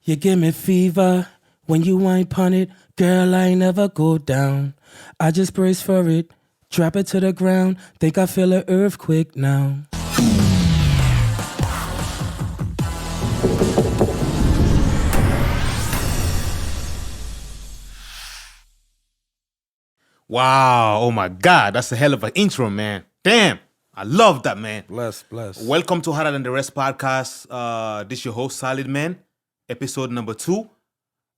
You give me fever when you ain't pun it. Girl, I ain't never go down. I just brace for it. Drop it to the ground. Think I feel an earthquake now. Wow, oh my God, that's a hell of an intro, man. Damn, I love that, man. Bless. Welcome to Harder Than the Rest podcast. This your host, Solidmannn, episode number 2.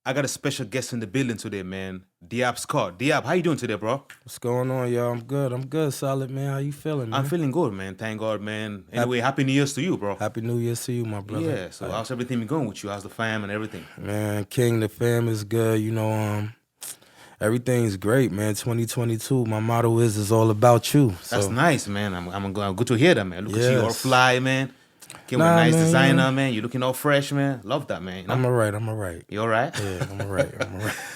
I got a special guest in the building today, man. Deop's Chord. Deop, how you doing today, bro? What's going on, y'all? I'm good, solid, man. How you feeling, man? I'm feeling good, man. Thank God, man. Anyway, Happy New Year's to you, bro. Happy New Year's to you, my brother. Yeah, so how's everything been going with you? How's the fam and everything? Man, King, the fam is good. Everything's great, man. 2022. My motto is all about you. That's nice, man. I'm good to hear that, man. Look at you, all fly, man. Came with a nice man, designer, man. You looking all fresh, man. Love that, man. You know? I'm all right. You all right? Yeah, I'm all right.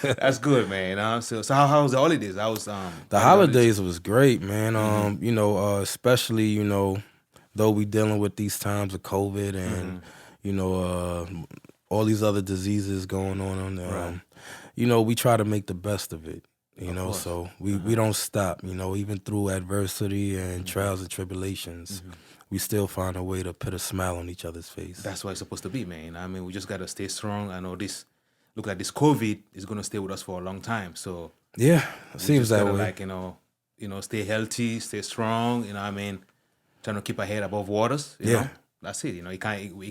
That's good, man. You know? So how was the holidays? The holidays was great, man. Especially, though we dealing with these times of COVID and all these other diseases going on. We try to make the best of it. So we don't stop. Even through adversity and trials and tribulations. We still find a way to put a smile on each other's face. That's what it's supposed to be, man. I mean, we just gotta stay strong. I know this COVID is gonna stay with us for a long time. So yeah, it seems that way. Stay healthy, stay strong. Trying to keep our head above waters. You know? That's it. It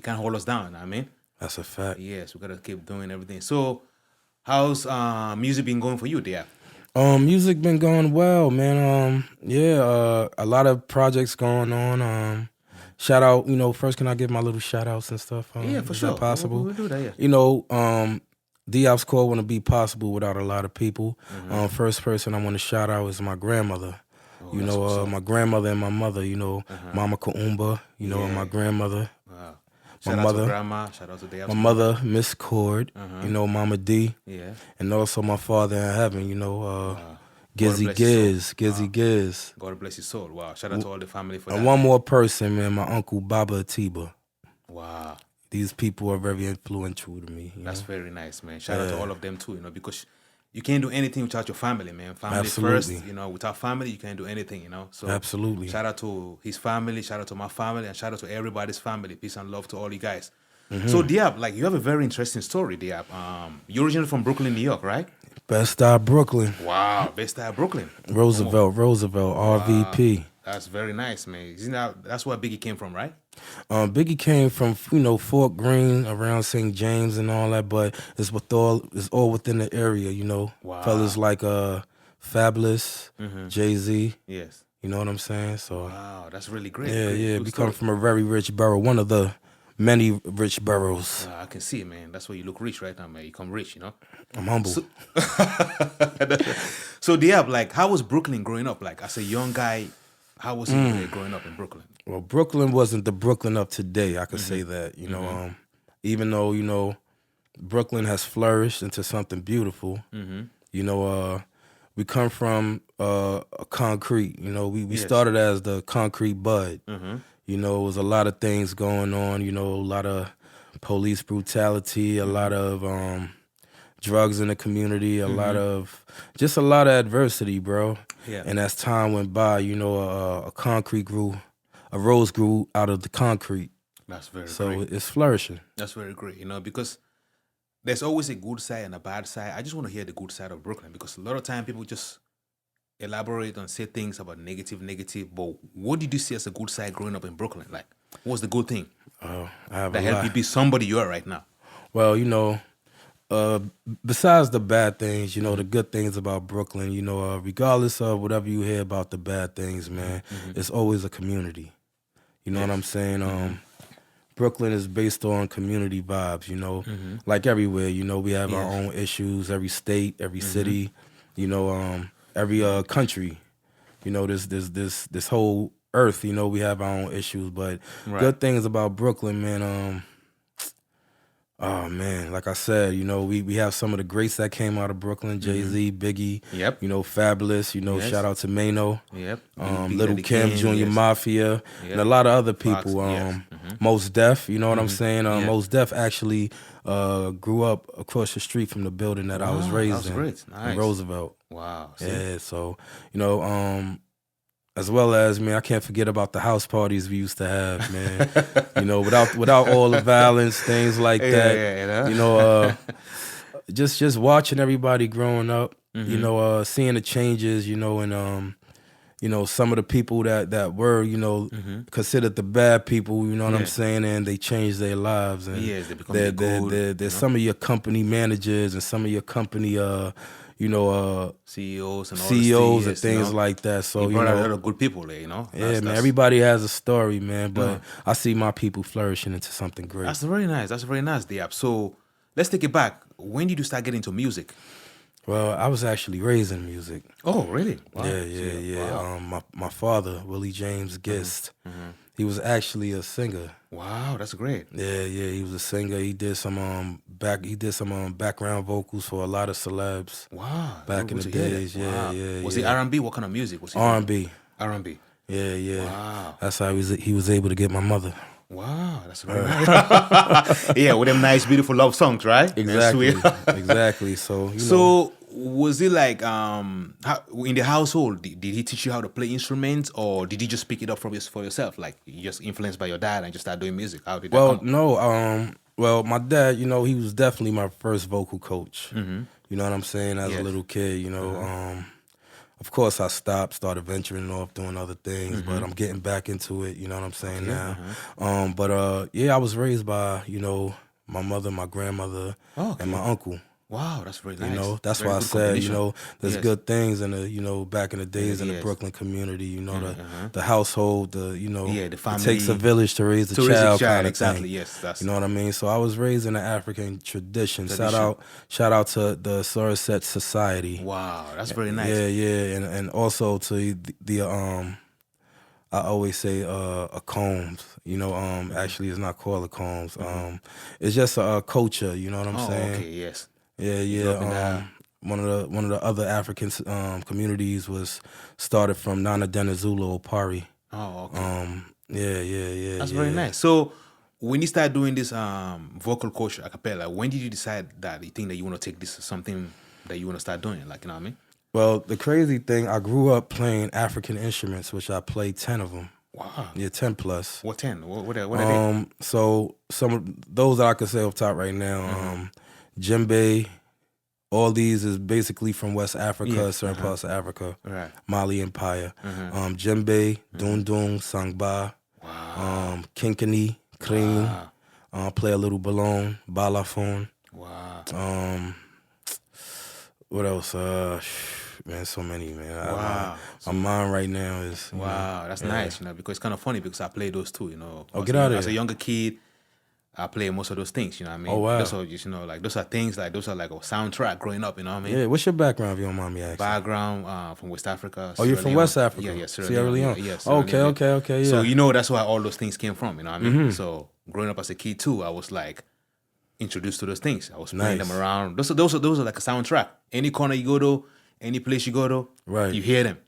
can't hold us down. That's a fact. Yes, we gotta keep doing everything. So, how's music been going for you, Deop? Music been going well, man. A lot of projects going on. Shout out, first can I give my little shout outs and stuff? Yeah, for sure. That possible? We'll do that, yeah. Deop's Chord wouldn't be possible without a lot of people. First person I want to shout out is my grandmother. My grandmother and my mother, Mama Kaumba, and my grandmother. Wow. My Shout out mother, to grandma, shout out to Deop's my mother, Miss Chord, Mama D, and also my father in heaven, Gizzy Giz. God bless his soul. Wow. Shout out to all the family for that. And one more person, man, my uncle Baba Atiba. Wow. These people are very influential to me. That's very nice, man. Shout out to all of them too, because you can't do anything without your family, man. Family Absolutely. first, without family, you can't do anything, So absolutely. Shout out to his family, shout out to my family, and shout out to everybody's family. Peace and love to all you guys. So Deop, you have a very interesting story, Deop. You're originally from Brooklyn, New York, right? Bed-Stuy, Brooklyn. Wow, Bed-Stuy, Brooklyn. Roosevelt, RVP. That's very nice, man. That's where Biggie came from, right? Biggie came from, Fort Greene, around St. James and all that, but it's all within the area, Wow. Fellas like Fabulous, Jay-Z. Yes. You know what I'm saying? So wow, that's really great. Yeah. We come from a very rich borough, one of the many rich boroughs. I can see it, man. That's why you look rich right now, man. You come rich, I'm humble. So Deop, how was Brooklyn growing up? As a young guy, how was it growing up in Brooklyn? Well, Brooklyn wasn't the Brooklyn of today, I could say that. Even though, Brooklyn has flourished into something beautiful, we come from a concrete, we started as the concrete bud. It was a lot of things going on, a lot of police brutality, a lot of drugs in the community, a lot of adversity, bro. Yeah. And as time went by, a rose grew out of the concrete. That's very great. So it's flourishing. That's very great, because there's always a good side and a bad side. I just want to hear the good side of Brooklyn, because a lot of time people just elaborate and say things about negative, but what did you see as a good side growing up in Brooklyn? What's the good thing I have that a helped lot. you be somebody you are right now? Well, besides the bad things, the good things about Brooklyn, regardless of whatever you hear about the bad things, man, it's always a community. You know what I'm saying? Brooklyn is based on community vibes, like everywhere, we have our own issues, every state, every city, every country, this whole earth, we have our own issues, but good things about Brooklyn, man, oh man, like I said, we have some of the greats that came out of Brooklyn, Jay-Z, Biggie, Fabulous, shout out to Mano, Yep. Little Kim, Junior Mafia, and a lot of other people. Most Def, you know what I'm saying? Most Def actually grew up across the street from the building that I was raised in, great. Nice. in Roosevelt. Wow. See? Yeah, so, you know, as well as, man, I can't forget about the house parties we used to have, man. You know, without all the violence, things like that. You know, just watching everybody growing up, you know, seeing the changes, you know, and you know, some of the people that were, you know, considered the bad people, you know what I'm saying, and they changed their lives. And they become the good. there's some of your company managers and some of your company you know, CEOs and all CEOs and things, things you know? like that. So you brought a lot of good people there, you know. Yeah, man. Everybody has a story, man. But I see my people flourishing into something great. That's very nice. That's very nice, Deop. So let's take it back. When did you start getting into music? Well, I was actually raised in music. Oh, really? Wow. Yeah. Wow. My father, Willie James Gist, he was actually a singer. Wow, that's great. Yeah, he was a singer. He did some background vocals for a lot of celebs. Wow, back in the days. Wow. Yeah. Was it R&B? What kind of music was it? R&B. R&B. Yeah. Wow. That's how he was able to get my mother. Wow, that's very nice. Yeah, with them nice, beautiful love songs, right? Exactly. Exactly. So you know. So was it like in the household? Did he teach you how to play instruments, or did you just pick it up for yourself? Like you just influenced by your dad and just start doing music? How did that come? No. Well, my dad, you know, he was definitely my first vocal coach. You know what I'm saying? As a little kid, you know. Of course, I started venturing off doing other things, but I'm getting back into it. You know what I'm saying now. Yeah, I was raised by, you know, my mother, my grandmother, and my uncle. Wow, that's very nice. You know, that's very why I said, you know, there's good things in the, you know, back in the days in the Brooklyn community, you know, the household, you know, the family. It takes a village to raise a child kind of exactly, thing. yes. That's, you know what I mean? So I was raised in the African tradition. Shout out to the Somerset Society. Wow, that's very nice. Yeah, and also to the I always say a Combs. You know, actually it's not called a Combs. It's just a culture, you know what I'm saying? Okay, yes. Yeah. One of the other African communities was started from Nana Denizulu Opari. Oh, okay. Yeah. That's very nice. So when you start doing this vocal coach a cappella, when did you decide that you think that you want to take this as something that you want to start doing? Like, you know what I mean? Well, the crazy thing, I grew up playing African instruments, which I played 10 of them. Wow. Yeah, 10 plus. What 10? What are they? So some of those that I can say off top right now, djembe, all these is basically from West Africa, certain parts of Africa, Mali Empire. Djembe, dundung, sangba, kinkani, cream, play a little balloon, balafon. Wow. What else? Man, so many, man. Wow. My mind right now is That's nice, you know, because it's kind of funny because I play those too, you know. Oh, get out of here. As a younger kid, I play most of those things, you know what I mean? Oh, wow. Those are just, you know, like those are things like those are like a soundtrack growing up, you know what I mean? Yeah, what's your background if you don't mind me asking? Background from West Africa. Oh, you're from West Africa? Yeah, Sierra Leone. Yeah, okay, yeah. So you know that's where all those things came from, you know what I mean? So growing up as a kid too, I was like introduced to those things. I was playing them around. Those are like a soundtrack. Any corner you go to, any place you go to, you hear them.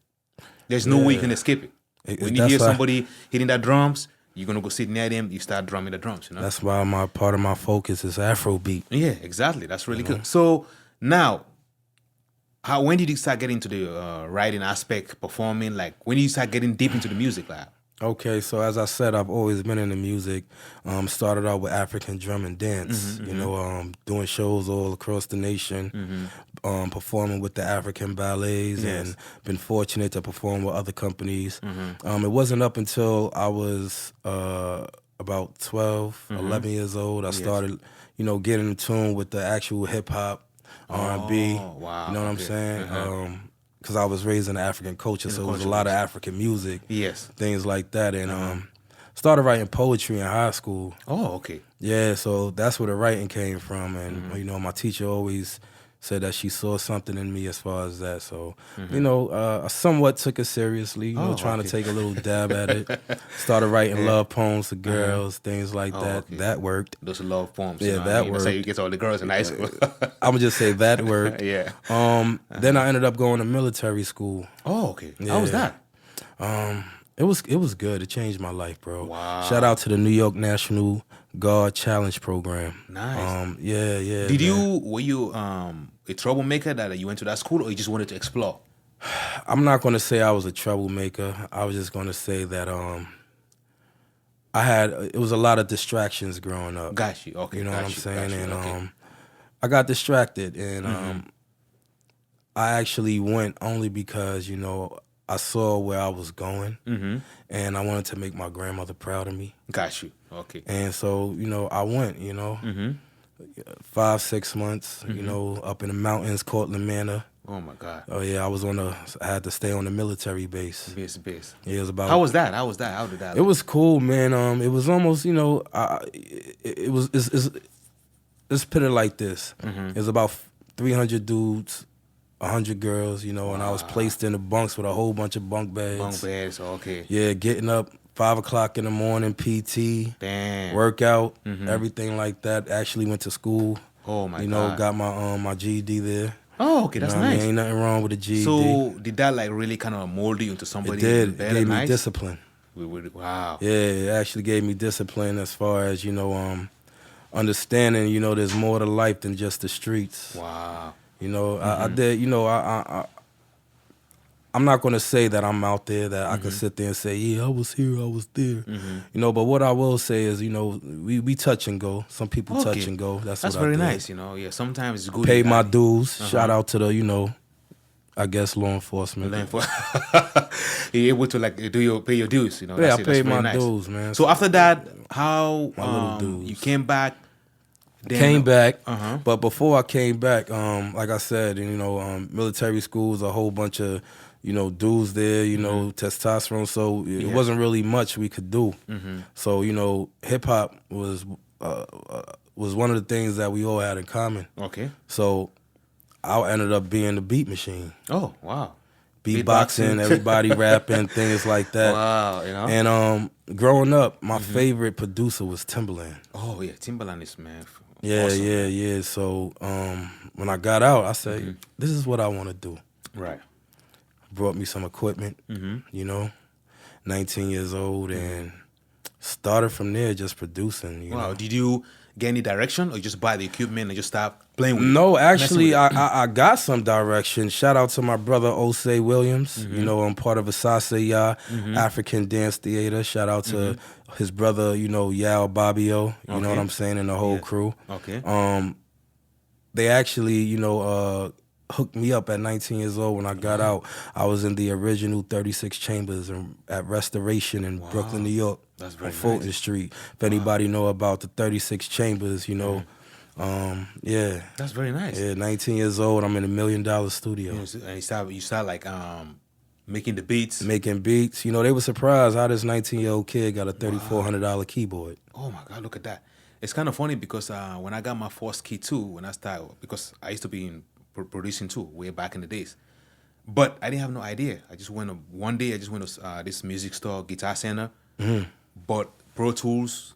There's no way you can escape it. When you hear somebody hitting that drums, you're gonna go sit near them. You start drumming the drums. You know. That's why part of my focus is Afrobeat. Yeah, exactly. That's really good. So now, when did you start getting into the writing aspect, performing? Like when did you start getting deep into the music? Like, okay, so as I said, I've always been in the music. Started out with African drum and dance, you know, doing shows all across the nation, performing with the African ballets, and been fortunate to perform with other companies. It wasn't up until I was about 12, 11 years old, I started, you know, getting in tune with the actual hip-hop, R&B, wow. you know what I'm saying? Because I was raised in the African culture, so it was a lot of African music, things like that, and started writing poetry in high school. Oh, okay. Yeah, so that's where the writing came from, and you know, my teacher always said that she saw something in me as far as that. So, you know, I somewhat took it seriously, you know, trying to take a little dab at it. Started writing love poems to girls, things like that. Okay. That worked. Those are love poems. Yeah, you know that worked. That's how you get all the girls in high school. I'm going to just say that worked. Yeah. Then I ended up going to military school. Oh, okay. How was that? It was good. It changed my life, bro. Wow. Shout out to the New York National Guard Challenge Program. Nice. Yeah. Were you a troublemaker that you went to that school, or you just wanted to explore? I'm not gonna say I was a troublemaker. I was just gonna say that it was a lot of distractions growing up. Got you. Okay. You know got what I'm you, saying? got you, And okay. I got distracted, and I actually went only because I saw where I was going, and I wanted to make my grandmother proud of me. Got you. Okay. And so I went. 5-6 months. Up in the mountains, Solidmannn. Oh my God. Oh yeah, I had to stay on the military base. Base. Yeah, it was about. How was that? How did that? It was cool, man. It was almost, let's put it like this. It was about 300 dudes, 100 girls, and I was placed in the bunks with a whole bunch of bunk beds. Bunk beds. Okay. Yeah, getting up 5 o'clock in the morning, PT, Damn. workout, everything like that. Actually went to school. Oh my God. Got my GED there. Oh, okay, that's What I mean? nice. Ain't nothing wrong with a GED. So did that like really kind of mold you into somebody? It did. Better, It gave me nice? discipline. Wow. Yeah, it actually gave me discipline as far as, understanding, there's more to life than just the streets. Wow. I did, I'm not going to say that I'm out there, that I could sit there and say, yeah, I was here, I was there. But what I will say is, we touch and go. Some people touch and go. That's what I very did. nice, Yeah, sometimes it's good. Paid my dues. Shout out to the, I guess law enforcement. You're able to like pay your dues, Yeah, I paid my dues, man. So after that, how little dues. you came back? Came back, but before I came back, like I said, military schools, a whole bunch of, dudes there, testosterone. So it wasn't really much we could do. So hip hop was one of the things that we all had in common. Okay. So I ended up being the beat machine. Oh wow. Beatboxing, everybody rapping, things like that. Wow, And growing up, my favorite producer was Timbaland. Oh yeah, Timbaland is man. Yeah, awesome. yeah. So when I got out, I said, this is what I want to do. Right. Brought me some equipment, 19 years old, and started from there just producing. Wow. Did you get any direction, or you just buy the equipment and just start playing with it? No, actually, I got some direction. Shout out to my brother, Osei Williams. I'm part of Asase African Dance Theater. Shout out to his brother, Yao Babio, you know what I'm saying, and the whole crew. Okay. They actually, hooked me up at 19 years old. When I got out, I was in the original 36 Chambers at Restoration in Brooklyn, New York. That's very on Fulton Street. If anybody know about the 36 Chambers, yeah. That's very nice. Yeah, 19 years old, I'm in $1 million studio. And you start like making the beats. Making beats. They were surprised how this 19-year-old kid got a $3,400 keyboard. Oh my God, look at that. It's kind of funny because when I got my first key too, when I started, because I used to be in producing too, way back in the days. But I didn't have no idea. One day I just went to this music store, Guitar Center, bought Pro Tools,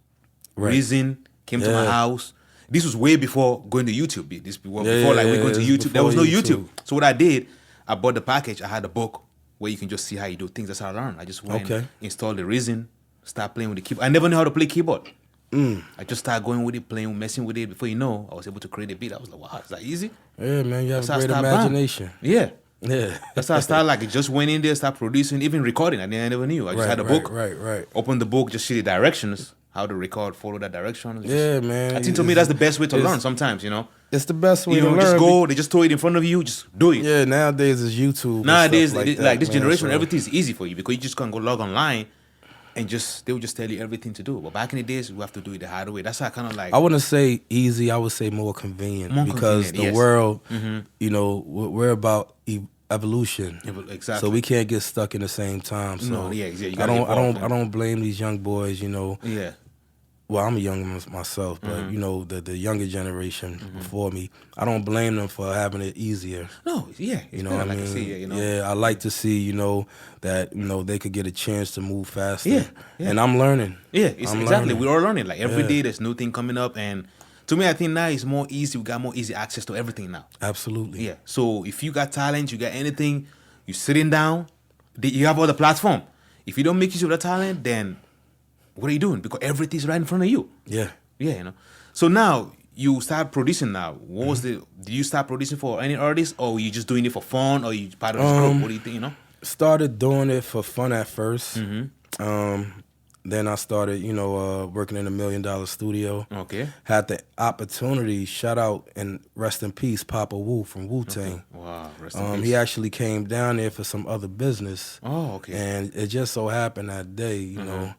Reason, came to my house. This was way before going to YouTube. We going to YouTube. There was no YouTube. So what I did, I bought the package. I had a book where you can just see how you do things. That's how I learned. I just went, installed the Reason, start playing with the keyboard. I never knew how to play keyboard. I just started going with it, playing, messing with it. Before you know, I was able to create a beat. I was like, wow, is that easy? Yeah, man, you have a great imagination. Yeah. Yeah. That's how I started. Like, just went in there, started producing, even recording. I never knew. I just had a book. Right. Opened the book, just see the directions, how to record, follow that direction. Man. I think to me that's the best way to learn sometimes, It's the best way to learn. Just go, they just throw it in front of you, just do it. Yeah, nowadays it's YouTube. Nowadays, like this generation, everything is easy for you because you just can go log online and they will just tell you everything to do. But back in the days, we have to do it the hard way. That's how I kind of like. I wouldn't say easy. I would say more convenient because the world, we're about evolution. Exactly. So we can't get stuck in the same time. So I don't blame these young boys. Yeah. Well, I'm a young myself, but the younger generation before me, I don't blame them for having it easier. No, yeah, you know what I mean. Yeah, I like to see that they could get a chance to move faster. Yeah. And I'm learning. Yeah, exactly. We're all learning. Like every day, there's new thing coming up, and to me, I think now it's more easy. We got more easy access to everything now. Absolutely. Yeah. So if you got talent, you got anything, you sitting down, you have all the platform. if you don't make use of that talent, then what are you doing? Because everything's right in front of you. Yeah. Yeah, you know. So now you start producing now. What was did you start producing for any artist, or you just doing it for fun, or you part of this group? What do you think, you know? Started doing it for fun at first. Then I started, working in $1 million studio. Okay. Had the opportunity, shout out and rest in peace, Papa Wu from Wu-Tang. Okay. Wow, rest in peace. He actually came down there for some other business. Oh, okay. And it just so happened that day, you know,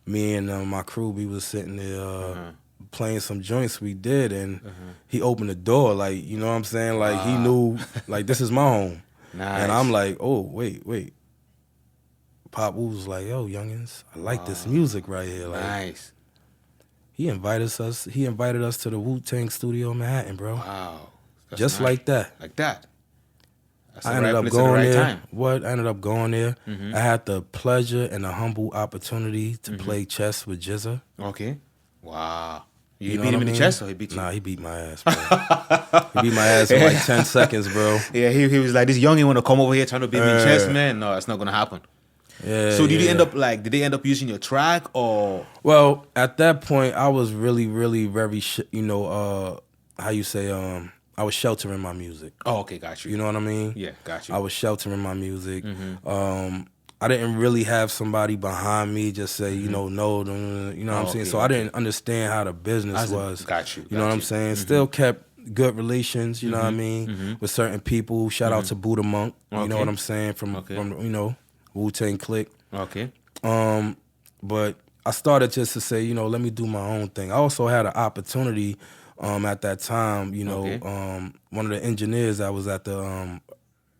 me and my crew, we was sitting there playing some joints we did, and he opened the door, like, you know what I'm saying? Like, he knew, like, this is my home. Nice. And I'm like, oh, wait. Pop Wu was like, yo, youngins, I like this music right here. Like, Nice. He invited us to the Wu-Tang studio in Manhattan, bro. Wow. That's Just nice. like that. Like that. That's I the ended right up place at the going right there. time. I ended up going there. I had the pleasure and the humble opportunity to play chess with Jizza. Okay. Wow. You, know beat what him I in the mean? chest, or he beat you? Nah, he beat my ass, bro. He beat my ass in like 10 seconds, bro. Yeah, he was like, this youngin want to come over here trying to beat me in chess, man. No, it's not gonna happen. Yeah. So did you yeah. end up did they end up using your track, or? Well, at that point, I was really, really very, how you say, I was sheltering my music. Oh, okay, got you. You know what I mean? Yeah, got you. I was sheltering my music. I didn't really have somebody behind me just say, no, you know what I'm saying? okay, So I didn't understand how the business was. Got you. You know what I'm saying? Still kept good relations, you know what I mean, with certain people. Shout out to Buddha Monk, you know what I'm saying, from Wu-Tang Clique. Okay. But I started just to say, let me do my own thing. I also had an opportunity at that time, one of the engineers that was at the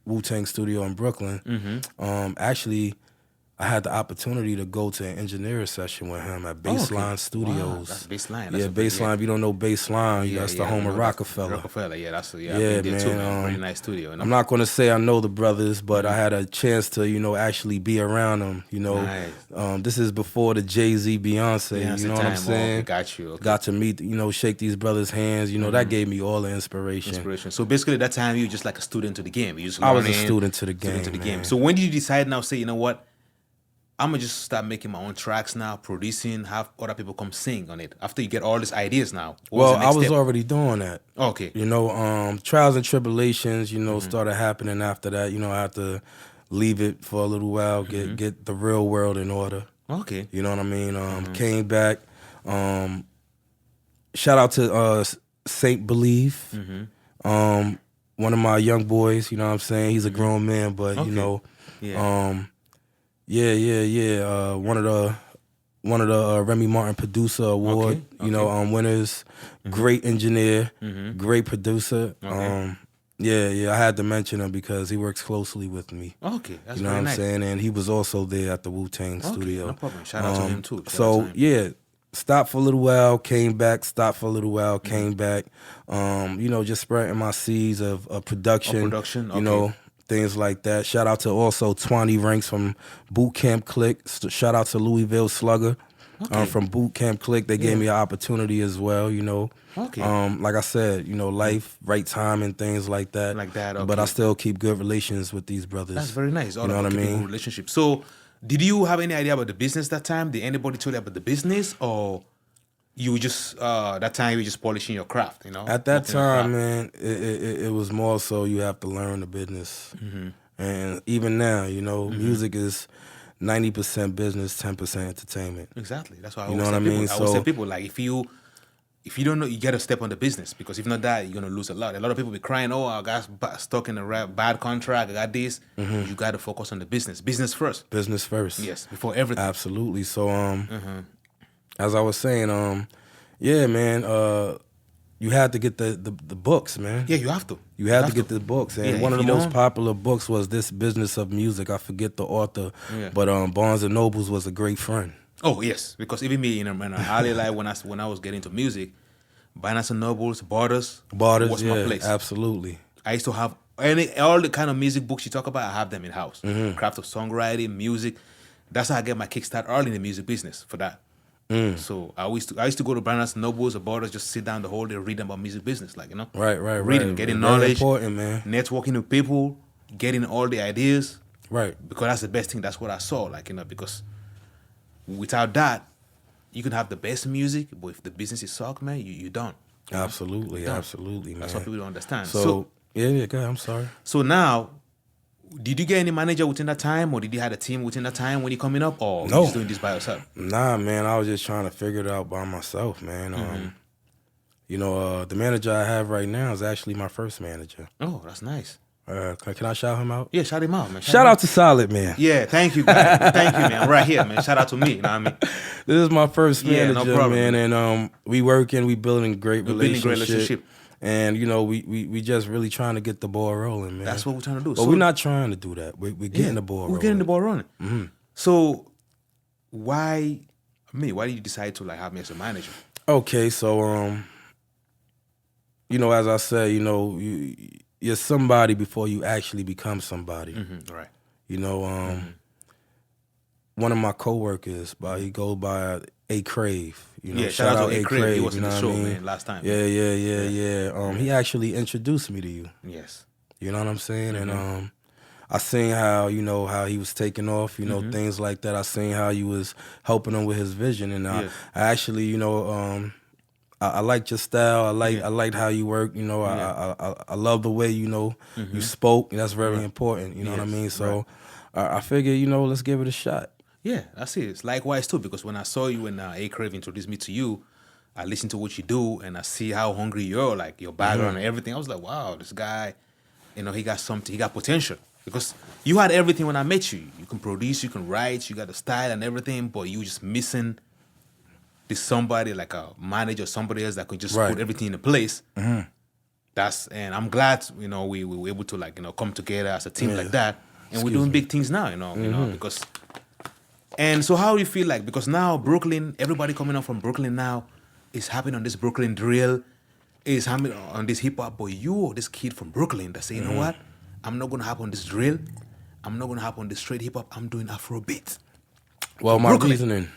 Wu-Tang studio in Brooklyn, actually, I had the opportunity to go to an engineering session with him at Baseline Studios. Wow, that's Baseline. Yeah, Baseline. If you don't know Baseline, that's the home of Rockefeller. Rockefeller, that's I've Yeah, been there man, too, man. Very nice studio. I'm not going to say I know the brothers, but I had a chance to, actually be around them. Nice. This is before the Jay-Z, Beyonce. You know what I'm saying? Okay, got you. Okay. Got to meet, shake these brothers' hands. That gave me all the inspiration. So basically, that time you were just like a student to the game. You just I was a student to the game. Man. So when did you decide now? Say, you know what? I'm gonna just start making my own tracks now, producing, have other people come sing on it. After you get all these ideas now. Well, I was already doing that. Okay. Trials and tribulations, started happening after that. I had to leave it for a little while, get the real world in order. Okay. You know what I mean? Came back. Shout out to Saint Believe. One of my young boys, you know what I'm saying? He's a grown man, but one of the Remy Martin Producer Award, winners. Great engineer, great producer. I had to mention him because he works closely with me. Okay, that's you know very what I'm nice. saying, and he was also there at the Wu-Tang studio. No problem. Shout out to him too. Stopped for a little while, came back. Stopped for a little while, came back. Just spreading my seeds of production. Things like that. Shout out to also 20 Ranks from Boot Camp Clique. Shout out to Louisville Slugger from Boot Camp Clique. They gave me an opportunity as well, Okay. Like I said, life, right time, and things like that. Like that, okay. But I still keep good relations with these brothers. That's very nice. You know what I mean? Relationship. So, did you have any idea about the business that time? Did anybody tell you about the business, or you were just that time you were just polishing your craft? At that time, man, it was more so you have to learn the business, and even now, music is 90% business, 10% entertainment. Exactly. That's why I You always know tell what I mean? people. I always tell people, like, if you don't know, you got to step on the business, because if not that, you're gonna lose a lot. A lot of people be crying, "Oh, I got stuck in a bad contract. I got this." You got to focus on the business. Business first. Business first. Yes, before everything. Absolutely. So, as I was saying, you had to get the books, man. Yeah, you have to. You had to get the books, and one of the most popular books was This Business of Music. I forget the author, but Barnes and Nobles was a great friend. Oh yes, because even me in a early life when I was getting into music, Barnes and Nobles, Borders was my place. Absolutely. I used to have all the kind of music books you talk about. I have them in house. Craft of songwriting, music. That's how I get my kickstart early in the music business for that. So I used to go to Barnes and Nobles or Borders, just sit down the whole day, reading about music business, Right. reading, getting knowledge, important, man. networking with people, getting all the ideas. Right. Because that's the best thing. That's what I saw. Like, because without that, you can have the best music, but if the business is suck, man, you don't. Absolutely, Don't. absolutely, man. That's what people don't understand. So yeah, go ahead. I'm sorry. So now, did you get any manager within that time, or did you have a team within that time when you coming up, or you just doing this by yourself? Nah, man. I was just trying to figure it out by myself, man. The manager I have right now is actually my first manager. Oh, that's nice. Can I shout him out? Yeah, shout him out, man. Shout out to Solidmannn. Yeah, thank you, guys. Thank you, man. Right here, man. Shout out to me. You know what I mean? This is my first Yeah, manager, no problem, man, and we working, we building great relationship. And we just really trying to get the ball rolling, man. That's what we're trying to do. But we're not trying to do that. We're getting the ball rolling. We're getting the ball rolling. Mm-hmm. So why did you decide to have me as a manager? Okay, so as I said, you're somebody before you actually become somebody. Mm-hmm. Right. One of my coworkers, he goes by A Crave. Shout out to A Crave. He was in the show, man, last time. Yeah. He actually introduced me to you. Yes. You know what I'm saying? Mm-hmm. And I seen how how he was taking off, things like that. I seen how you was helping him with his vision, and I actually, I liked your style. I liked how you work. I love the way you spoke. That's very important. You know what I mean? So I figured, let's give it a shot. Yeah, that's it. It's likewise too, because when I saw you and A Crave introduced me to you, I listened to what you do and I see how hungry you're, like your background and everything. I was like, wow, this guy, he got something. He got potential, because you had everything when I met you. You can produce, you can write, you got the style and everything, but you just missing this somebody like a manager or somebody else that could just put everything in place. Mm-hmm. And I'm glad we were able to come together as a team like that, and we're doing big things now. Because. And so how do you feel like, because now Brooklyn, everybody coming up from Brooklyn now is happy on this Brooklyn drill, is happy on this hip hop, but you, this kid from Brooklyn that say, you know what, I'm not going to hop on this drill, I'm not going to hop on this straight hip hop, I'm doing Afrobeat. Well, my Brooklyn. reasoning,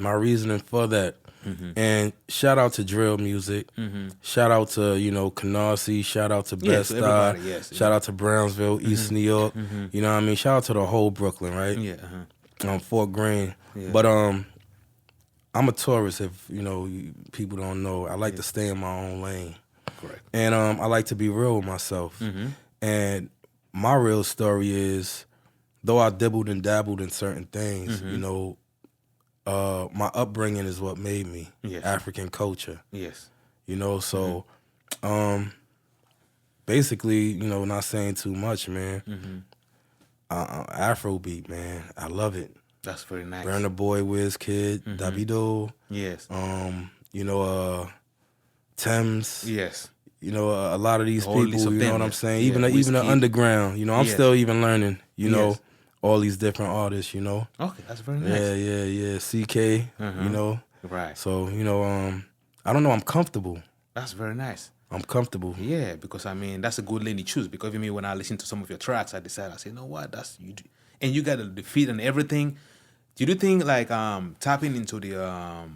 my reasoning for that, and shout out to drill music, shout out to, Canarsie, shout out to Bed-Stuy, shout out to Brownsville, East New York, you know what I mean, shout out to the whole Brooklyn, right? Yeah, Fort Greene, but I'm a tourist. If people don't know, I like to stay in my own lane. Correct. And I like to be real with myself. And my real story is, though I dibbled and dabbled in certain things, my upbringing is what made me. African culture. Yes. So basically, not saying too much, man. Afrobeat, man, I love it. That's very nice. Burna Boy, Wizkid, Davido. Yes. Thames. Yes. A lot of these people, you know what I'm saying? Yeah, even the underground, I'm still even learning, all these different artists, Okay, that's very nice. Yeah. CK, Right. So, I don't know, I'm comfortable. That's very nice. I'm comfortable. Yeah, because that's a good lane to choose. Because when I listen to some of your tracks, I say, you know what, that's you do. And you got the feet and everything. Do you think tapping into the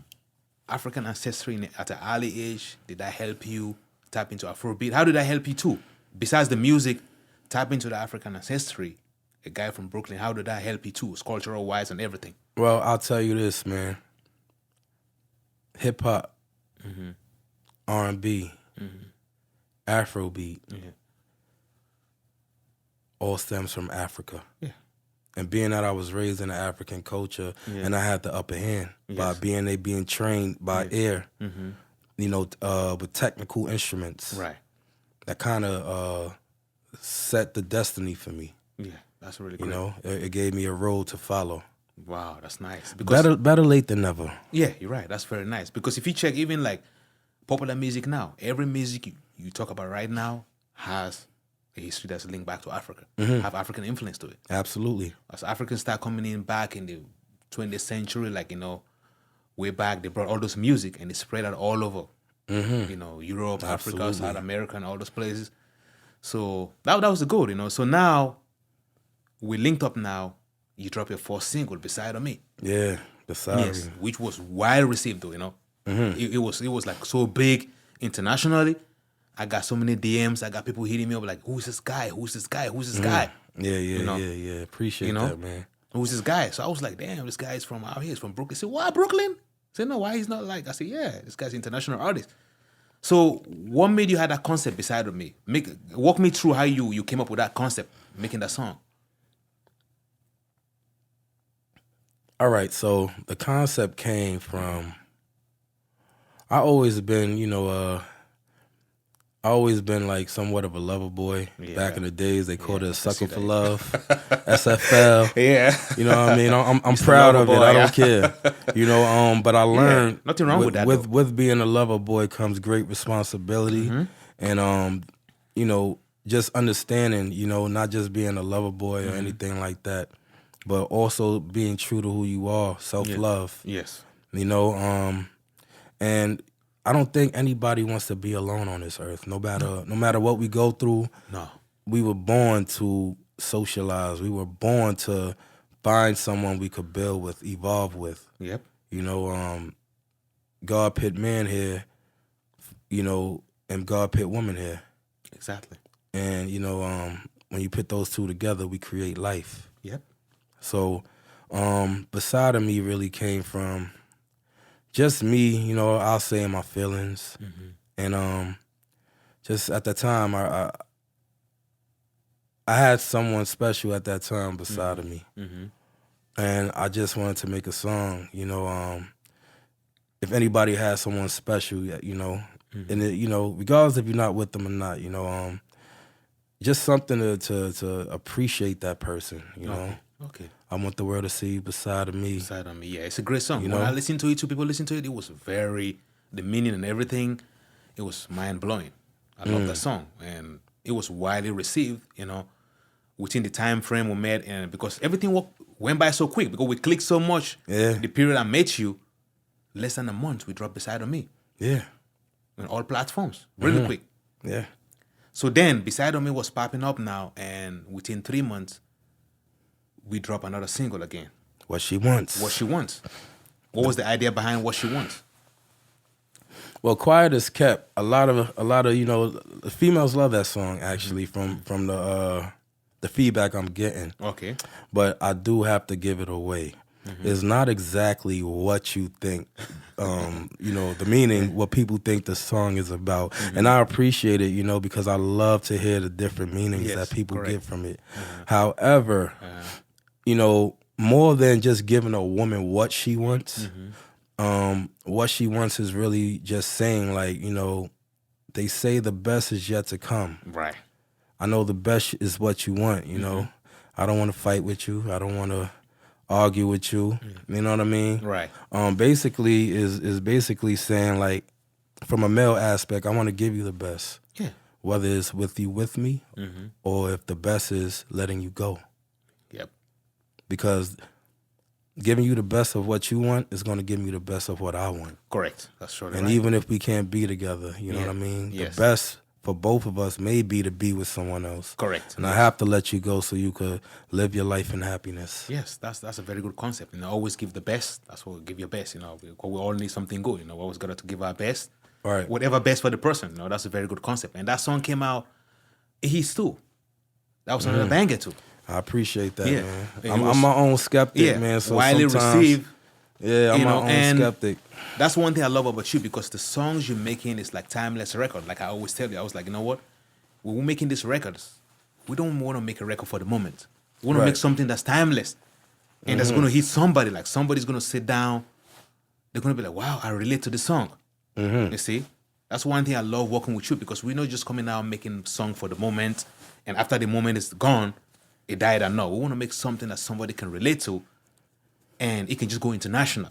African ancestry at an early age, did that help you tap into Afrobeat? How did that help you too? Besides the music, tap into the African ancestry, a guy from Brooklyn, how did that help you too, cultural wise and everything? Well, I'll tell you this, man. Hip hop, R&B, Afrobeat, all stems from Africa. Yeah. And being that I was raised in an African culture, and I had the upper hand by being trained by ear, with technical instruments. Right. That kind of set the destiny for me. Yeah, that's really good. It gave me a road to follow. Wow, that's nice. Because better late than never. Yeah, you're right. That's very nice. Because if you check even popular music now, every music you talk about right now has a history that's linked back to Africa, have African influence to it. Absolutely. As Africans start coming in back in the 20th century, way back, they brought all those music and it spread out all over, Europe, Africa, South America, and all those places. So that was the goal, So now we linked up now. You drop your first single, Beside of Me. Yeah, Beside Yes, which was well received though, It was so big internationally. I got so many DMs. I got people hitting me up like, who's this guy? Who's this guy? Who's this guy? Yeah. Appreciate that, man. It was this guy. So I was like, damn, this guy is from out here. He's from Brooklyn. He said, what, Brooklyn? I said, no, why he's not like? I said, yeah, this guy's an international artist. So what made you have that concept beside of me? Walk me through how you came up with that concept, making that song. All right, so the concept came from, I always been like somewhat of a lover boy. Back in the days, they called it a sucker for love, SFL. Yeah, you know what I mean. I'm proud of it. I don't care. But I learned nothing wrong with that. With being a lover boy comes great responsibility, and just understanding. Not just being a lover boy or anything like that, but also being true to who you are, self-love. Yes. And I don't think anybody wants to be alone on this earth. No matter what we go through. No. We were born to socialize. We were born to find someone we could build with, evolve with. Yep. God put man here, and God put woman here. Exactly. And when you put those two together, we create life. Yep. So, beside of me really came from just me, I'll say in my feelings, and just at the time, I had someone special at that time beside of me, and I just wanted to make a song, if anybody has someone special, and regardless if you're not with them or not, just something to appreciate that person, Okay. I want the world to see you beside of me. Beside of me, yeah. It's a great song. When I listened to it, two people listened to it, it was the meaning and everything, it was mind-blowing. I love that song. And it was widely received, within the time frame we met. And because everything went by so quick, because we clicked so much. Yeah. The period I met you, less than a month, we dropped Beside of Me. Yeah. On all platforms. Really quick. Yeah. So then, Beside of Me was popping up now. And within 3 months, we drop another single again. What She Wants. What She Wants. What was the idea behind What She Wants? Well, Quiet is Kept. A lot of the females love that song actually from the feedback I'm getting. Okay. But I do have to give it away. It's not exactly what you think, the meaning, what people think the song is about. And I appreciate it, because I love to hear the different meanings that people get from it. However, more than just giving a woman what she wants, what she wants is really just saying, like, they say the best is yet to come. Right. I know the best is what you want, I don't want to fight with you. I don't want to argue with you. You know what I mean? Right. Basically is basically saying, like, from a male aspect, I want to give you the best. Yeah. Whether it's with me, or if the best is letting you go. Yep. Because giving you the best of what you want is going to give me the best of what I want. Correct. That's true. And even if we can't be together, you know what I mean? Yes. The best for both of us may be to be with someone else. Correct. And I have to let you go so you could live your life in happiness. Yes, that's a very good concept. Always give the best. That's what give your best, because we all need something good, we always got to give our best. All right. Whatever best for the person, that's a very good concept. And that song came out, Hes Too. That was another banger too. I appreciate that, man. I'm my own skeptic, man. So widely received. Yeah, I'm my own skeptic. That's one thing I love about you, because the songs you're making is like timeless record. Like I always tell you, I was like, you know what? When we're making these records, we don't want to make a record for the moment. We want to make something that's timeless. And that's going to hit somebody. Like somebody's going to sit down. They're going to be like, wow, I relate to this song. You see? That's one thing I love working with you, because we're not just coming out making song for the moment. And after the moment is gone, it died. No, we want to make something that somebody can relate to. And it can just go international.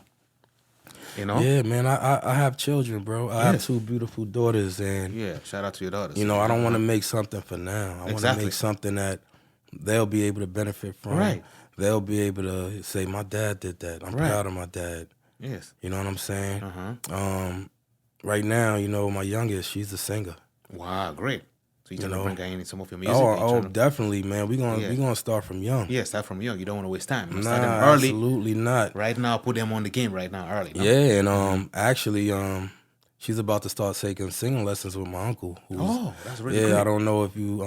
Yeah, man. I have children, bro. I have 2 beautiful daughters, and shout out to your daughters. I don't want to make something for now. I want to make something that they'll be able to benefit from. Right. They'll be able to say, my dad did that. I'm proud of my dad. Yes. You know what I'm saying? Right now, my youngest, she's a singer. Wow, great. So you're trying to bring her in some of your music? Oh, definitely, man. We're gonna start from young. Yeah, start from young. You don't want to waste time. Start them early. Absolutely not. Right now, put them on the game right now, early. No? Yeah, and actually, she's about to start taking singing lessons with my uncle. That's really cool. I don't know if you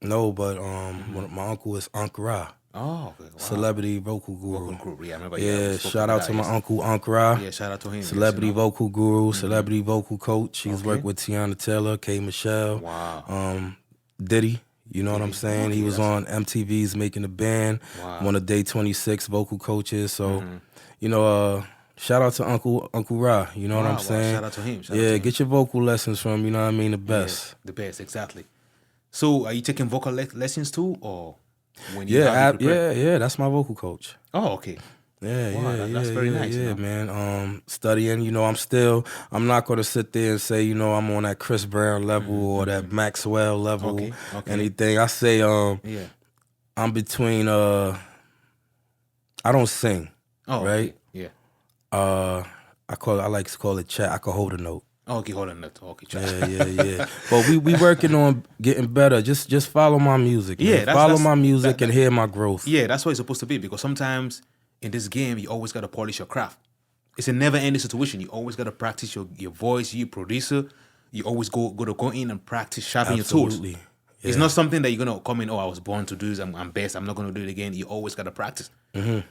No, but my uncle is Uncle Ra, Oh, okay. Wow. celebrity vocal guru. Vocal group. Yeah, I remember. Yeah, we spoke shout about out that, to my yes. uncle Uncle Ra, Yeah, shout out to him. Yes, celebrity vocal guru, celebrity vocal coach. He's Okay. worked with Tiana Taylor, K. Michelle, Wow. Diddy. You know what I'm Diddy. saying? He Okay, was on MTV's Making the Band, Wow. one of Day 26 vocal coaches. So, you know, shout out to Uncle Ra. You know what I'm Wow. saying? Shout out to him. Shout out Yeah, to him. get your vocal lessons from, you know what I mean, the best. Yes, the best, exactly. So, are you taking vocal lessons too, or when you Yeah, prepare? yeah, that's my vocal coach. Oh, okay. Yeah, Wow, that's very nice. yeah, You know? man. Studying, you know, I'm not gonna sit there and say, you know, I'm on that Chris Brown level or that Maxwell level, Okay. anything. I say, Yeah. I'm between. I don't sing, Oh, right? okay. Yeah. I like to call it chat. I can hold a note. Okay, hold on. Okay, try. Yeah. But we working on getting better. Just follow my music. Yeah, man. Follow my music and hear my growth. Yeah, that's what it's supposed to be, because sometimes in this game, you always got to polish your craft. It's a never-ending situation. You always got to practice your voice. You producer, you always go in and practice, sharpen your tools. Absolutely. It's not something that you're going to come in, oh, I was born to do this, I'm best, I'm not going to do it again. You always got to practice.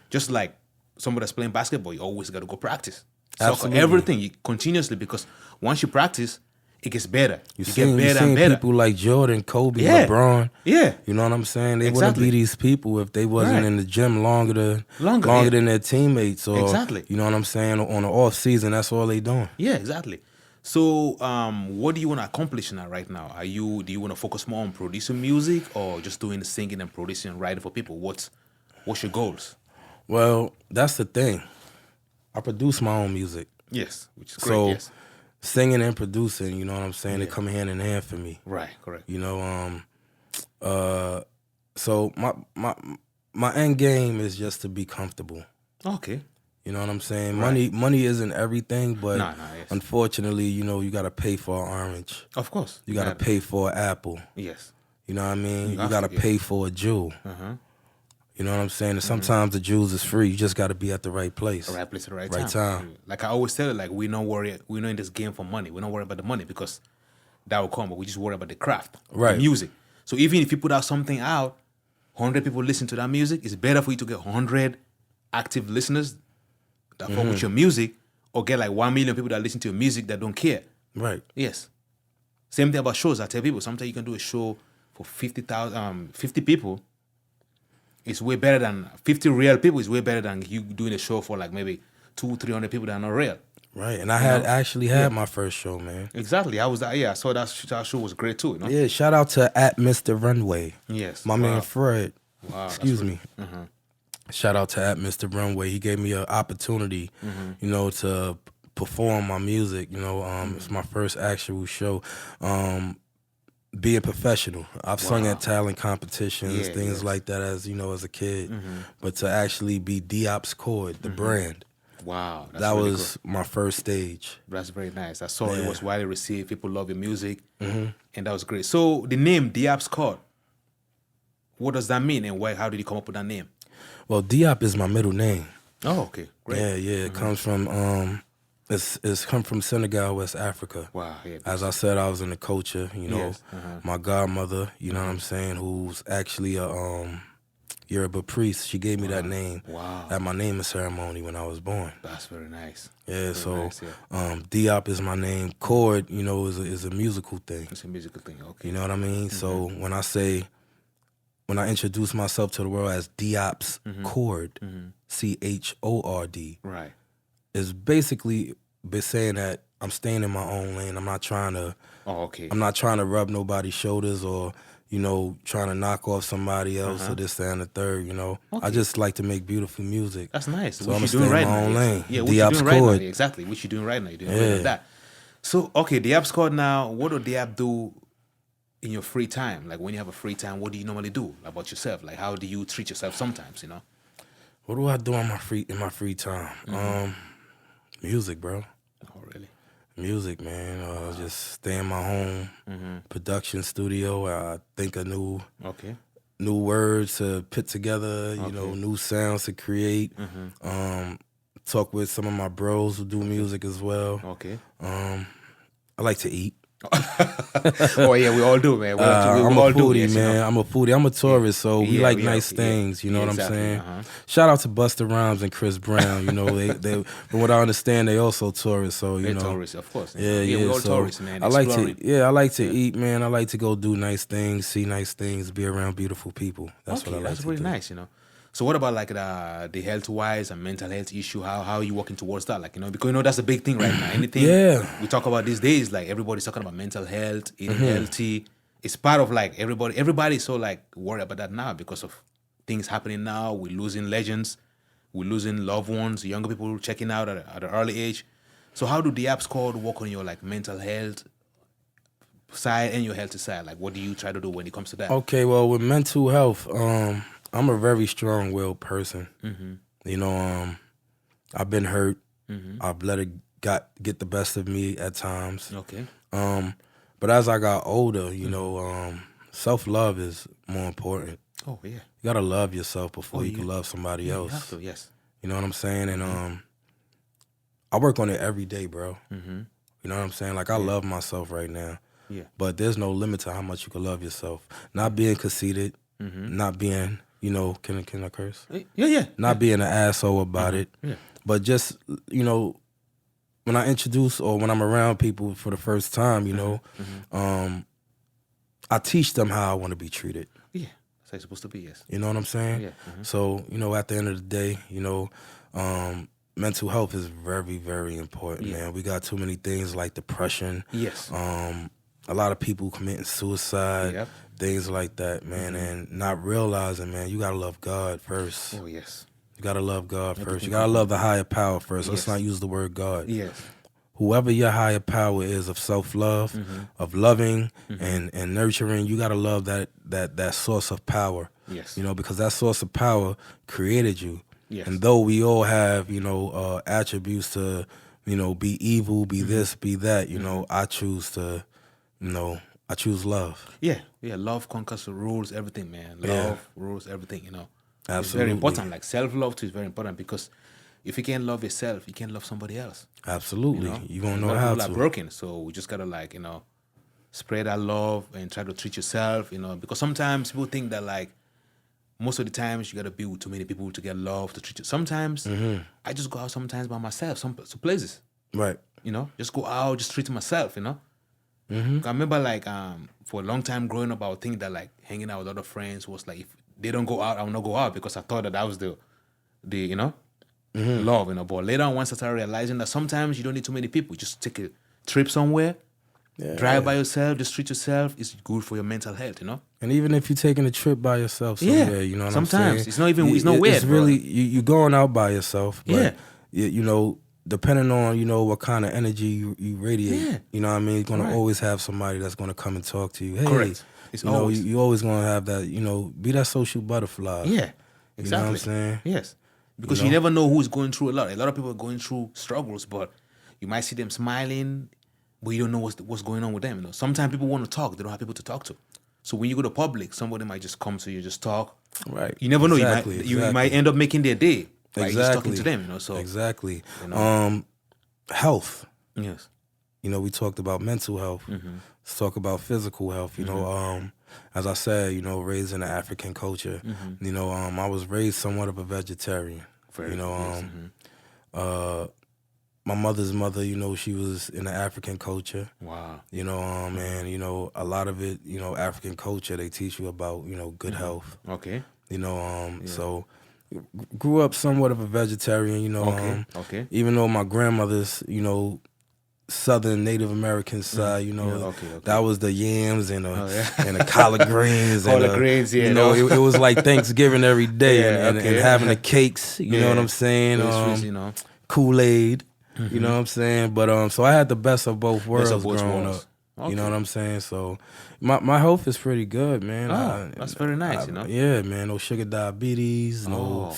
Just like somebody that's playing basketball, you always got to go practice. Soccer, Absolutely. everything, you continuously, because once you practice, it gets better. You get better You and seen better. people like Jordan, Kobe, Yeah. LeBron. Yeah. You know what I'm saying? They Exactly. wouldn't be these people if they wasn't Right. in the gym longer yeah. than their teammates. Or, Exactly. You know what I'm saying? On the off season, that's all they doing. Yeah, exactly. So, what do you want to accomplish now? Right now, do you want to focus more on producing music, or just doing the singing and producing and writing for people? What's your goals? Well, that's the thing. I produce my own music. Yes, which is great. So, yes, singing and producing, you know what I'm saying? They come hand in hand for me. right, correct. You know, so my end game is just to be comfortable. Okay. You know what I'm saying? Right. Money isn't everything, but Yes. unfortunately, you know, you gotta pay for an orange. Of course. You gotta pay for an apple. Yes. You know what I mean? You have gotta to, yeah. pay for a jewel. You know what I'm saying? And sometimes the jewels is free. You just gotta be at the right place. The right place at the right Right time. Like I always tell it, like we're not in this game for money. We're not worried about the money, because that will come, but we just worry about the craft, Right. the music. So even if you put out something out, 100 people listen to that music, it's better for you to get 100 active listeners that fuck with your music, or get like 1 million people that listen to your music that don't care. Right. Yes. Same thing about shows. I tell people, sometimes you can do a show for 50 people. It's way better than 50 real people. It's way better than you doing a show for like maybe 200-300 people that are not real. Right. And I actually had my first show, man. Exactly. I saw that show was great too. You know? Yeah, shout out to @Mr. Runway. Yes. My man Fred. Wow. Excuse me. Shout out to @Mr. Runway. He gave me an opportunity, you know, to perform my music. You know, it's my first actual show. Being professional, I've sung at talent competitions, things like that, as you know, as a kid. But to actually be Deop's Chord, the brand, Wow. that really was my first stage. That's very nice. I saw it was widely received. People love your music, and that was great. So the name Deop's Chord, what does that mean, and how did you come up with that name? Well, Deop is my middle name. Oh, okay, great. Yeah. It comes from it's come from Senegal, West Africa. Wow. Yeah. As I said, I was in the culture, you know, Yes, my godmother, you know what I'm saying, who's actually a Yoruba priest. She gave me that name at my naming ceremony when I was born. That's very nice. Yeah, Very so nice, Deop is my name. Chord, you know, is a musical thing. It's a musical thing. Okay. You know what I mean? So when I introduce myself to the world as Deop's Chord, CHORD, Right. is basically been saying that I'm staying in my own lane. I'm not trying to. Oh, okay. I'm not trying to rub nobody's shoulders or, you know, trying to knock off somebody else or this, that, and the third. You know, I just like to make beautiful music. That's nice. So What I'm you stay in doing right my now? own lane. Yeah, what you Deop's doing right Chord. now? Exactly. What you doing right now? You're doing right like that. So, okay, Deop's Chord now. What do Deop do in your free time? Like when you have a free time, what do you normally do about yourself? Like how do you treat yourself sometimes? You know. What do I do in my free time? Music, bro. Oh, really? Music, man. Just stay in my home production studio. I think of new words to put together. You know, new sounds to create. Talk with some of my bros who do music as well. Okay. I like to eat. Oh yeah, we all do, man. We I'm a all do, foodie, yes, you man. know. I'm a foodie. I'm a tourist, so we Yeah, like we are, nice yeah. things. You know Yeah, what exactly, I'm saying? uh-huh. Shout out to Busta Rhymes and Chris Brown. You know, they from what I understand, they also tourists. So you We're know, tourists, of course. You yeah, know. Yeah, we yeah. all So tourists, man. I like to, Exploring. I like to eat, man. I like to go do nice things, see nice things, be around beautiful people. That's what I Okay, like that's to really do. nice, you know. So what about like the health wise and mental health issue? How are you working towards that? Like, you know, because you know that's a big thing right now. Anything Yeah. we talk about these days, like everybody's talking about mental health, eating healthy. It's part of like everybody's so like worried about that now because of things happening now. We're losing legends, we're losing loved ones, younger people checking out at an early age. So how do Deop's Chord work on your like mental health side and your healthy side? Like what do you try to do when it comes to that? Okay, well, with mental health, I'm a very strong-willed person. You know, I've been hurt. I've let it get the best of me at times. Okay. But as I got older, you know, self-love is more important. Oh yeah. You gotta love yourself before you can yeah. love somebody Yeah, else. you have to, yes. You know what I'm saying? And I work on it every day, bro. You know what I'm saying? Like I love myself right now. Yeah. But there's no limit to how much you can love yourself. Not being conceited, not being, you know, can I curse? Yeah. Not being an asshole about it. Yeah. But just, you know, when I introduce or when I'm around people for the first time, you know, I teach them how I want to be treated. Yeah. That's how it's supposed to be, yes. You know what I'm saying? Yeah. So, you know, at the end of the day, you know, mental health is very, very important, man. We got too many things like depression. Yes. A lot of people committing suicide, Yep. things like that, man, and not realizing, man, you gotta love God first. Oh yes. You gotta love God first. Everything You gotta love the higher power first. Yes. Let's not use the word God. Yes. Whoever your higher power is of self-love, of loving and nurturing, you gotta love that source of power. Yes. You know, because that source of power created you. Yes. And though we all have, you know, attributes to, you know, be evil, be this, be that, you know, I choose to, you know, I choose love. Yeah. Yeah. Love conquers the rules, everything, man. Love rules everything, you know. Absolutely. It's very important. Like self-love too is very important because if you can't love yourself, you can't love somebody else. Absolutely. You won't A know lot of how people to. are broken, so we just gotta like, you know, spread that love and try to treat yourself, you know, because sometimes people think that like most of the times you gotta be with too many people to get love to treat you. Sometimes I just go out sometimes by myself, some places, Right. you know, just go out, just treat myself, you know. I remember like for a long time growing up, I would think that like hanging out with other friends was like if they don't go out, I will not go out because I thought that was the you know love, you know. But later on, once I started realizing that sometimes you don't need too many people, just take a trip somewhere. Drive by yourself, just treat yourself. It's good for your mental health, you know. And even if you're taking a trip by yourself somewhere, you know what sometimes I'm saying? it's not even it's not weird. It's really you going out by yourself, but you know, depending on, you know, what kind of energy you radiate, you know what I mean, you're gonna always have somebody that's gonna come and talk to you. Hey, Correct. It's you know, always you always gonna have that, you know, be that social butterfly. Yeah, exactly. You know what I'm saying? Yes, because you never know who's going through a lot. A lot of people are going through struggles, but you might see them smiling, but you don't know what's going on with them. You know, sometimes people want to talk, they don't have people to talk to. So when you go to public, somebody might just come to you, just talk. Right. You never know. Exactly, You might end up making their day by just talking to them. You know. So exactly. You know. Health. Yes. You know, we talked about mental health. Let's talk about physical health. You know, as I said, you know, raised in the African culture. You know, I was raised somewhat of a vegetarian. Very you know, yes. My mother's mother, you know, she was in the African culture. Wow. You know, and you know, a lot of it, you know, African culture, they teach you about, you know, good health. Okay. You know, so grew up somewhat of a vegetarian. You know, Okay. even though my grandmother's, you know, Southern Native American side, you know, that was the yams and the collard greens. Collard greens, yeah. You know, it was like Thanksgiving every day and having the cakes, you know what I'm saying? You know. Kool-Aid, you know what I'm saying? But so I had the best of both worlds growing up. Okay. You know what I'm saying? So my health is pretty good, man. That's very nice, you know. Yeah, man. No sugar diabetes, no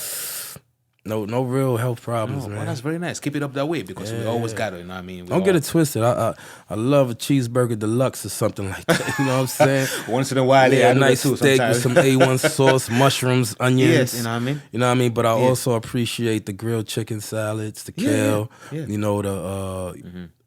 real health problems, man. Well, that's very nice. Keep it up that way because we always got it, you know what I mean? Don't get it twisted. I love a cheeseburger deluxe or something like that. You know what I'm saying? Once in a while, a nice steak with some A1 sauce, mushrooms, onions. Yes, you know what I mean? You know what I mean? But I also appreciate the grilled chicken salads, the kale, you know,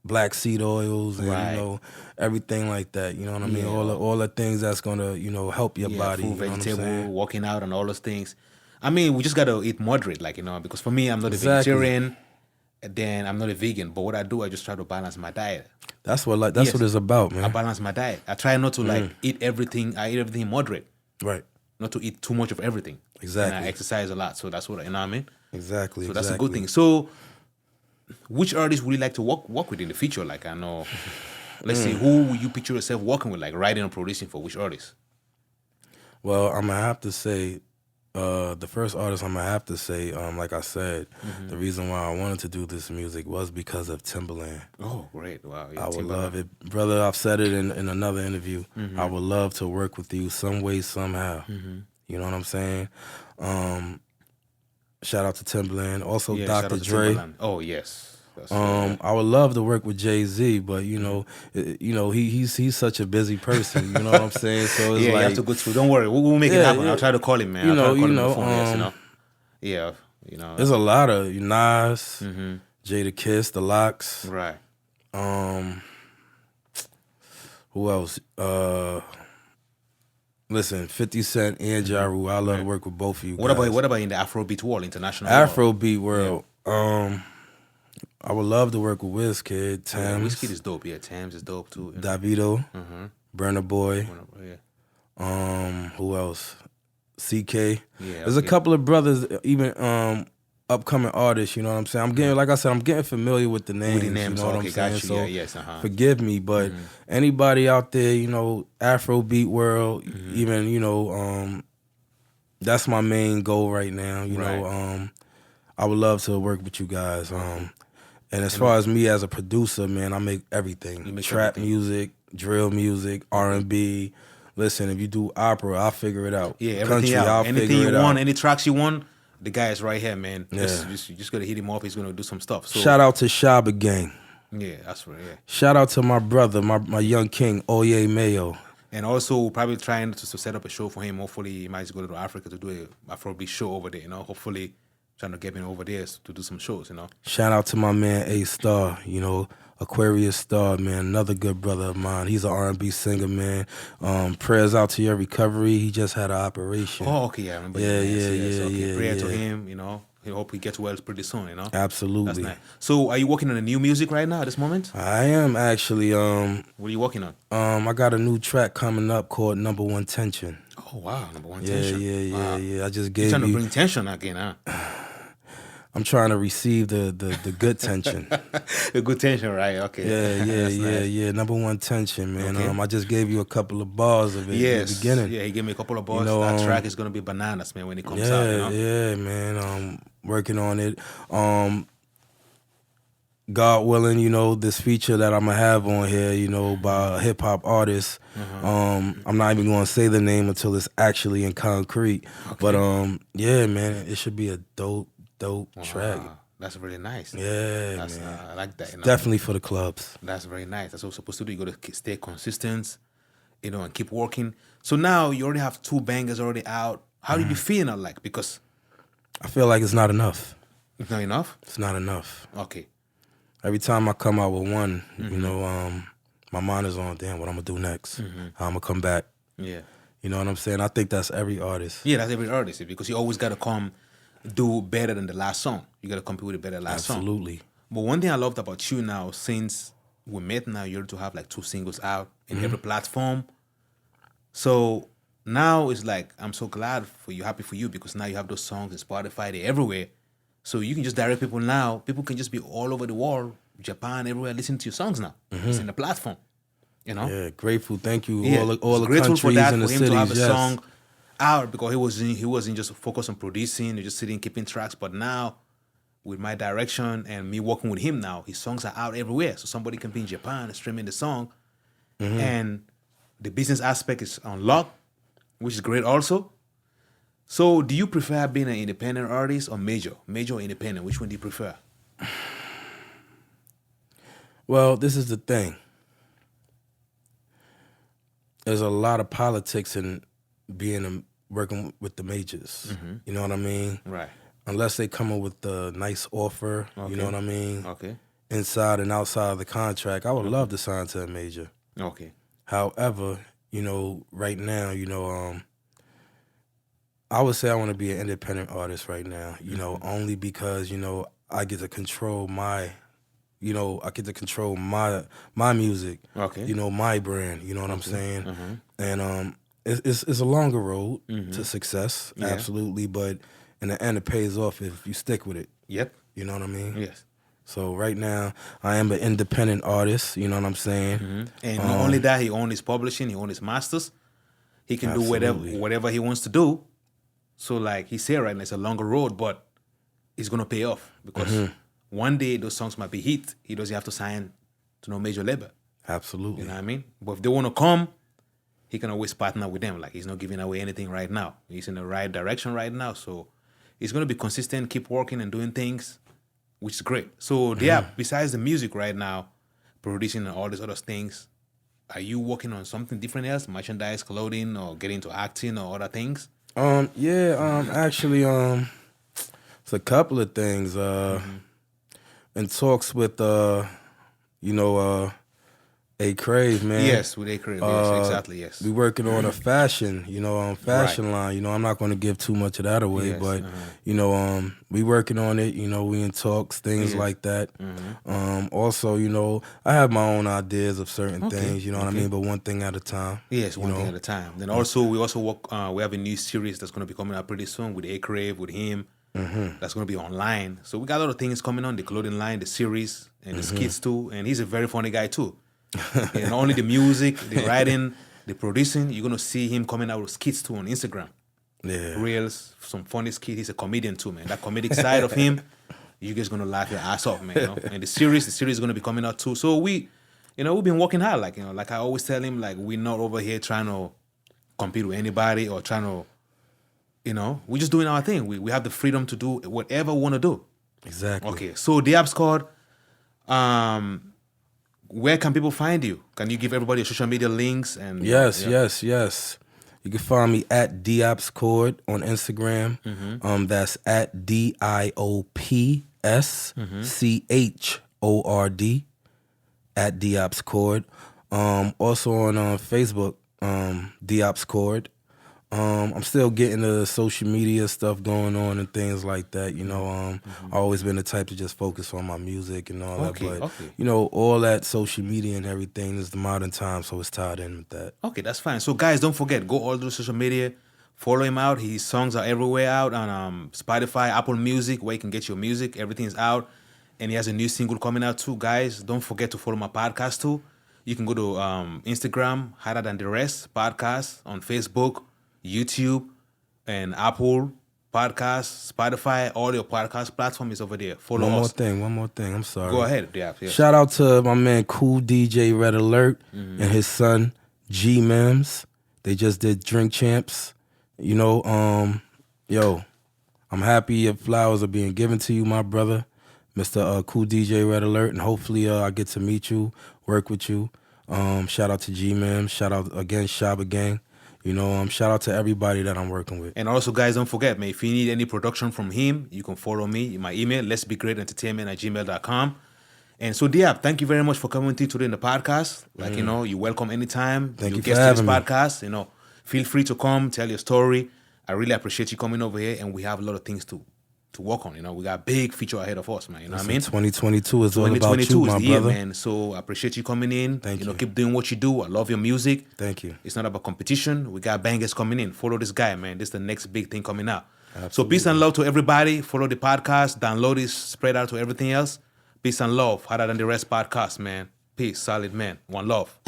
black seed oils and Right. you know everything like that. You know what I mean? Yeah. All the things that's gonna help your body. Fruit, You know what I'm vegetable, saying? working out, and all those things. I mean, we just gotta eat moderate, like because for me, I'm not a Exactly. vegetarian, and then I'm not a vegan. But what I do, I just try to balance my diet. That's what Yes. what it's about, man. I balance my diet. I try not to like eat everything. I eat everything moderate, Right. not to eat too much of everything. Exactly. And I exercise a lot, so that's what you know what I mean. Exactly. So that's a good thing. So, which artists would you like to work with in the future? Like I know, let's see, who will you picture yourself working with, like writing or producing for which artists? Well, I'm gonna have to say, the first artist I'm gonna have to say, like I said, the reason why I wanted to do this music was because of Timbaland. Oh, great! Wow, yeah, I would Timbaland. love it, brother. I've said it in another interview. I would love to work with you some way, somehow. You know what I'm saying? Shout out to Timbaland. Also, Yeah, shout Dr. out to Dre. Timbaland. Oh yes. That's I would love to work with Jay-Z, but he's such a busy person. You know what I'm saying? So it's yeah, like, you have to go through. Don't worry, we'll make it Yeah, happen. yeah. I'll try to call him, man. You I'll try know, to call you him on know, the phone. Yes, Yeah, there's a lot of Nas, Jada Kiss, The Lox. right. Who else? Listen, 50 Cent and Ja Rule. I love to work with both of you What guys. about in the Afrobeat world, international world? Afrobeat world? I would love to work with Wizkid, Yeah, Thames, Wizkid is dope. Yeah, Thames is dope too. Davido, Burna Boy. Yeah. Who else? CK. Yeah, There's a couple of brothers, even upcoming artists. You know what I'm saying? I'm getting, like I said, I'm getting familiar with the names. With the names, you know what okay, I'm saying? got you. So Yeah, yes, forgive me, but anybody out there, Afrobeat world, even that's my main goal right now. You know, I would love to work with you guys. And as far as me as a producer, man, I make everything. You make Trap everything. music, drill music, R&B. Listen, if you do opera, I'll figure it out. Yeah, everything Country, out. I'll Anything figure you it want, out. any tracks you want, the guy is right here, man. Yeah. You just gotta hit him up. He's gonna do some stuff. So Shout out to Shabba Gang. yeah, that's right. Yeah. Shout out to my brother, my young king, Oye Mayo. And also probably trying to set up a show for him. Hopefully he might go to Africa to do a Afrobeat show over there, Hopefully trying to get him over there to do some shows, Shout out to my man A Star, Aquarius Star, man, another good brother of mine. He's an R&B singer, man. Prayers out to your recovery. He just had an operation. Oh, okay, yeah, I remember. Prayer to him, I hope he gets well pretty soon, Absolutely. That's nice. So are you working on a new music right now at this moment? I am actually. What are you working on? I got a new track coming up called Number One Tension. Oh wow, number one Yeah, tension. yeah. I just You're gave trying to you. bring tension again, huh? I'm trying to receive the good tension. A good tension, right? Okay. That's nice. Yeah. Number One Tension, man. Okay. I just gave you a couple of bars of it in the beginning. Yeah, he gave me a couple of bars. know, That track is gonna be bananas, man, when it comes Yeah, out. yeah, man. Working on it. God willing, this feature that I'm gonna have on here, by a hip hop artist. I'm not even gonna say the name until it's actually in concrete. Okay. But yeah, man, it should be a dope track. That's really nice. Yeah, That's, man. I like that. Definitely for the clubs. That's very nice. That's what you're supposed to do. You got to stay consistent, and keep working. So now you already have 2 bangers already out. How do you feeling like? Because I feel like it's not enough. it's not enough. It's not enough. Okay. Every time I come out with one, my mind is on, damn, what I'm gonna do next? How I'm gonna come back? Yeah. You know what I'm saying? I think that's every artist. Yeah, that's every artist because you always got to come do better than the last song. You got to compete with a better last song. Absolutely. But one thing I loved about you now, since we met now, you're to have like 2 singles out in every platform. So now it's like, I'm so glad for you, happy for you, because now you have those songs in Spotify, they're everywhere. So you can just direct people now. People can just be all over the world, Japan, everywhere, listening to your songs now. It's in the platform, Yeah, grateful. Thank you. Yeah, All the grateful countries for that, and the for him cities. to have a yes. song out because he wasn't just focused on producing, just sitting keeping tracks. But now, with my direction and me working with him now, his songs are out everywhere. So somebody can be in Japan streaming the song, and the business aspect is unlocked, which is great also. So, do you prefer being an independent artist or major or independent? Which one do you prefer? Well, this is the thing. There's a lot of politics in working with the majors. You know what I mean? Right. Unless they come up with a nice offer, you know what I mean? Okay. inside and outside of the contract, I would love to sign to a major. Okay. However, right now, I would say I want to be an independent artist right now, only because, I get to control my, I get to control my music, Okay. my brand, you know what I'm saying? And it's a longer road to success, absolutely, but in the end it pays off if you stick with it. Yep. You know what I mean? Yes. So right now I am an independent artist, you know what I'm saying? And not only that, he owns his publishing, he owns his masters. He can do whatever he wants to do. So like he said right now, it's a longer road, but it's gonna pay off because one day those songs might be hit. He doesn't have to sign to no major label. Absolutely. You know what I mean? But if they wanna come, he can always partner with them. Like he's not giving away anything right now. He's in the right direction right now. So he's gonna be consistent, keep working and doing things, which is great. So besides the music right now, producing and all these other things, are you working on something different else? Merchandise, clothing, or getting into acting or other things? Actually, it's a couple of things. In talks with A Crave, man. Yes, with A Crave. Yes, exactly. Yes. We working on a fashion, fashion line. I'm not going to give too much of that away, but we working on it. We in talks, things like that. Also, I have my own ideas of certain things. You know what I mean, but one thing at a time. Yes, one thing at a time. Then also we also work. We have a new series that's going to be coming out pretty soon with A Crave, with him. That's going to be online. So we got a lot of things coming on: the clothing line, the series, and the skits too. And he's a very funny guy too. And not only the music, the writing, the producing, you're gonna see him coming out with skits too on Instagram. Yeah. Reels, some funny skits. He's a comedian too, man. That comedic side of him, you guys gonna laugh your ass off, man. And the series is gonna be coming out too. So we've been working hard. Like, like I always tell him, like we're not over here trying to compete with anybody or trying to, we're just doing our thing. We have the freedom to do whatever we want to do. Exactly. Okay. So Deop's Chord, where can people find you? Can you give everybody your social media links? And Yes. You can find me at Deop's Chord on Instagram. That's at Diop's Chord at Deop's Chord. Also on Facebook, Deop's Chord. I'm still getting the social media stuff going on and things like that. I've always been the type to just focus on my music and all that. But, all that social media and everything is the modern time, so it's tied in with that. Okay, that's fine. So, guys, don't forget, go all through social media, follow him out. His songs are everywhere out on Spotify, Apple Music, where you can get your music. Everything's out. And he has a new single coming out too. Guys, don't forget to follow my podcast too. You can go to Instagram, Harder Than The Rest podcast, on Facebook, YouTube, and Apple Podcasts, Spotify, all your podcast platform is over there. Follow us. One more thing. I'm sorry. Go ahead, Deop. Yes. Shout out to my man Cool DJ Red Alert and his son G-Mems. They just did Drink Champs. I'm happy your flowers are being given to you, my brother, Mr. Cool DJ Red Alert, and hopefully I get to meet you, work with you. Shout out to G-Mems. Shout out again, Shabba Gang. Shout out to everybody that I'm working with. And also, guys, don't forget, man, if you need any production from him, you can follow me in my email, letsbegreatentertainment@gmail.com. And so, Deop, thank you very much for coming today in the podcast. Like, you're welcome anytime. Thank you for guest having to me. this podcast. Feel free to come, tell your story. I really appreciate you coming over here, and we have a lot of things to work on. We got a big future ahead of us, man. You know what I mean? 2022 is all about you, my is the year, brother. man. So I appreciate you coming in. Thank you. Keep doing what you do. I love your music. Thank you. It's not about competition. We got bangers coming in. Follow this guy, man. This is the next big thing coming out. Absolutely. So peace and love to everybody. Follow the podcast. Download it. Spread out to everything else. Peace and love. Harder Than The Rest podcast, man. Peace. Solidmannn. One love.